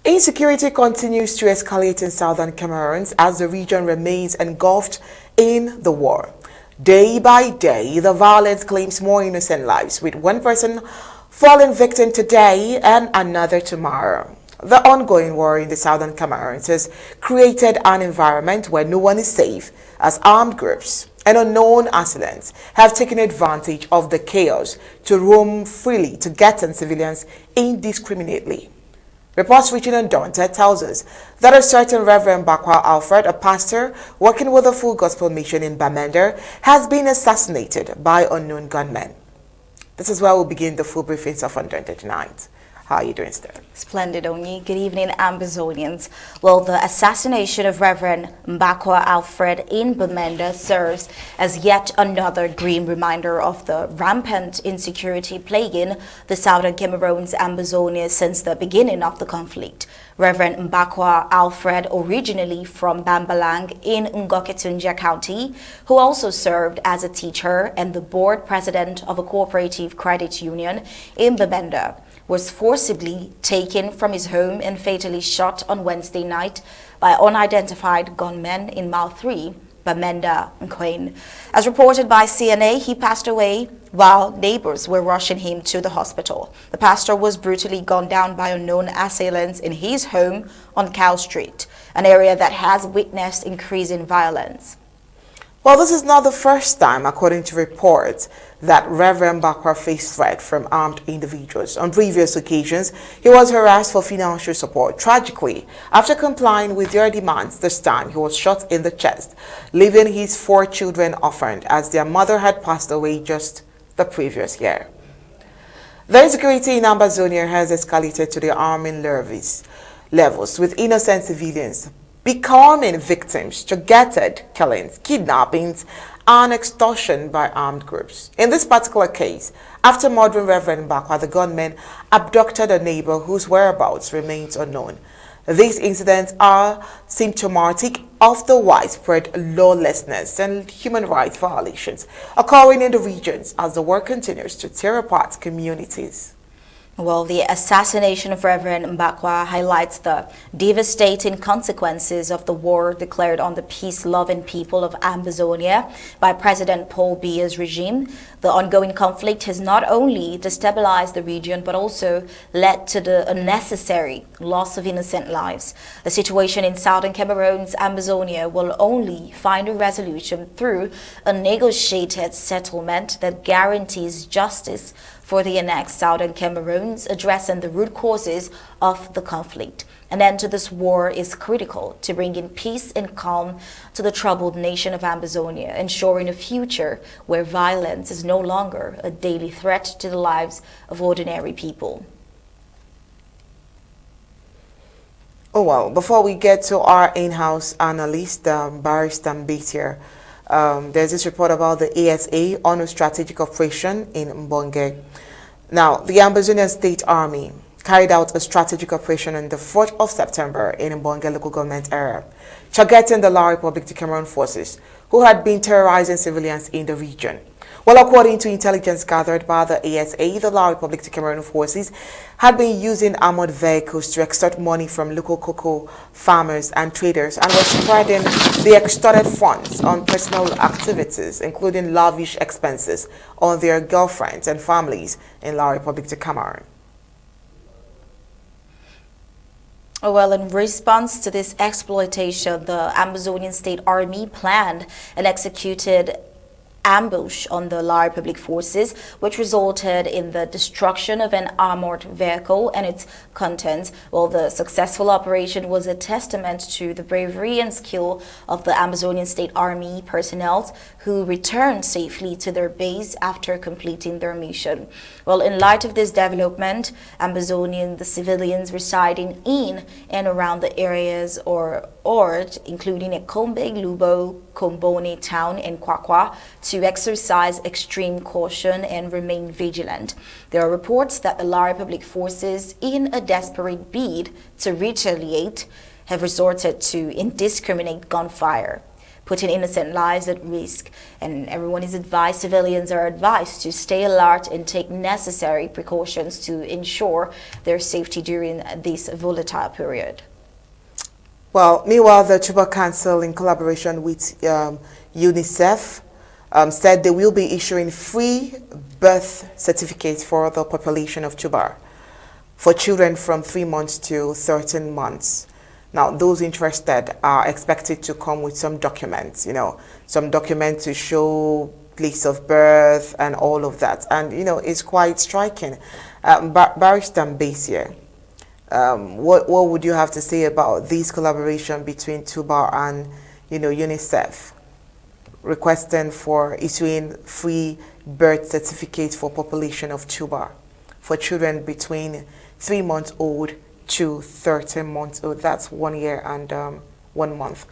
Insecurity continues to escalate in southern Cameroon as the region remains engulfed in the war. Day by day, the violence claims more innocent lives, with one person falling victim today and another tomorrow. The ongoing war in the southern Cameroon has created an environment where no one is safe, as armed groups and unknown assailants have taken advantage of the chaos to roam freely to get on civilians indiscriminately. Reports reaching Unda tells us that a certain Reverend Bakwa Alfred, a pastor working with the Full Gospel Mission in Bamenda, has been assassinated by unknown gunmen. This is where we'll begin the full briefings of Unda tonight. How are you doing, Steph? Splendid, Onyi. Good evening, Ambazonians. Well, the assassination of Reverend Mbakwa Alfred in Bamenda serves as yet another grim reminder of the rampant insecurity plaguing the southern Cameroon's Ambazonia since the beginning of the conflict. Reverend Mbakwa Alfred, originally from Bambalang in Ngoketunjia County, who also served as a teacher and the board president of a cooperative credit union in Bamenda, was forcibly taken from his home and fatally shot on Wednesday night by unidentified gunmen in Mile 3, Bamenda, Mgbonge. As reported by CNA, he passed away while neighbors were rushing him to the hospital. The pastor was brutally gunned down by unknown assailants in his home on Cow Street, an area that has witnessed increasing violence. Well, this is not the first time, according to reports, that Reverend Bakwa faced threat from armed individuals. On previous occasions, he was harassed for financial support. Tragically, after complying with their demands, this time he was shot in the chest, leaving his 4 children orphaned as their mother had passed away just the previous year. The insecurity in Ambazonia has escalated to the alarming levels, with innocent civilians becoming victims to targeted killings, kidnappings, and extortion by armed groups. In this particular case, after murdering Reverend Bakwa, the gunmen abducted a neighbor whose whereabouts remains unknown. These incidents are symptomatic of the widespread lawlessness and human rights violations occurring in the regions as the war continues to tear apart communities. Well, the assassination of Reverend Mbakwa highlights the devastating consequences of the war declared on the peace-loving people of Ambazonia by President Paul Biya's regime. The ongoing conflict has not only destabilized the region, but also led to the unnecessary loss of innocent lives. The situation in southern Cameroon's Ambazonia will only find a resolution through a negotiated settlement that guarantees justice for the annexed southern Cameroons, addressing the root causes of the conflict. An end to this war is critical to bringing peace and calm to the troubled nation of Ambazonia, ensuring a future where violence is no longer a daily threat to the lives of ordinary people. Oh, well, before we get to our in-house analyst, Barrister Mbetia, there's this report about the ASA on a strategic operation in Mgbonge. Now, the Ambazonia State Army carried out a strategic operation on the 4th of September in Mgbonge local government area, targeting the La Republic de Cameroon forces who had been terrorizing civilians in the region. Well, according to intelligence gathered by the ASA, the La Republic de Cameroon forces had been using armored vehicles to extort money from local cocoa farmers and traders and were spreading the extorted funds on personal activities, including lavish expenses on their girlfriends and families in La Republic de Cameroon. Well, in response to this exploitation, the Amazonian State Army planned and executed ambush on the La Republic forces, which resulted in the destruction of an armored vehicle and its contents. Well, the successful operation was a testament to the bravery and skill of the Amazonian State Army personnel who returned safely to their base after completing their mission. Well, in light of this development, Amazonian, the civilians residing in and around the areas or including Ekombe, Lubo, Komboni town and Kwakwa, to exercise extreme caution and remain vigilant. There are reports that the La Republic forces, in a desperate bid to retaliate, have resorted to indiscriminate gunfire. putting innocent lives at risk. And civilians are advised to stay alert and take necessary precautions to ensure their safety during this volatile period. Well, meanwhile, the Chuba Council, in collaboration with UNICEF, said they will be issuing free birth certificates for the population of Chuba for children from 3 months to 13 months. Now, those interested are expected to come with some documents, some documents to show place of birth and all of that. And, it's quite striking. Barrister Mgbonge, what would you have to say about this collaboration between Chuba and, UNICEF, requesting for issuing free birth certificates for population of Chuba for children between 3 months old to 13 months old? That's 1 year and 1 month.